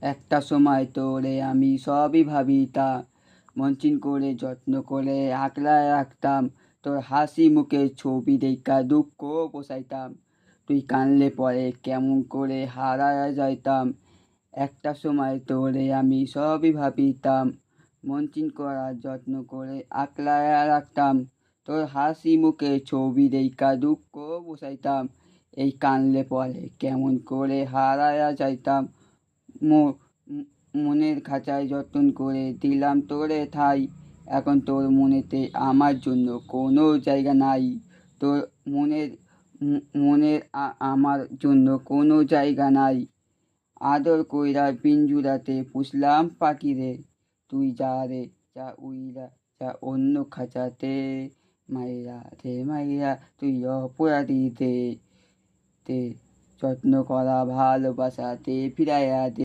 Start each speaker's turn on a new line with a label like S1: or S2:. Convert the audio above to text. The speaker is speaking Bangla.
S1: একটা সময় তোরে আমি সবই ভাবিতাম, মনচিন করে যত্ন করে আগলায় রাখতাম। তোর হাসি মুখে ছবি দেখা দুঃখ পোষাইতাম। তুই কানলে পরে কেমন করে হারায়া যাইতাম। একটা সময় তোরে আমি সবই ভাবিতাম, মনচিন করা যত্ন করে আগলায় রাখতাম। তোর হাসি মুখে ছবি দেখা দুঃখ পোষাইতাম। এই কানলে পরে কেমন করে হারায়া যাইতাম। মনের খাঁচায় যতন করে দিলাম তোরে ঠাই। এখন তোর মনেতে আমার জন্য কোনো জায়গা নাই। তোর মনের মনের আমার জন্য কোনো জায়গা নাই। আদর কইরা পিঞ্জুরাতে পুষলাম পাখিরে। তুই যা রে, যা উইরা যা অন্য খাঁচাতে। মাইরা রে মাইরা তুই অপরাধী দে, যত্ন করা ভালোবাসাতে ফিরাইয়া দে।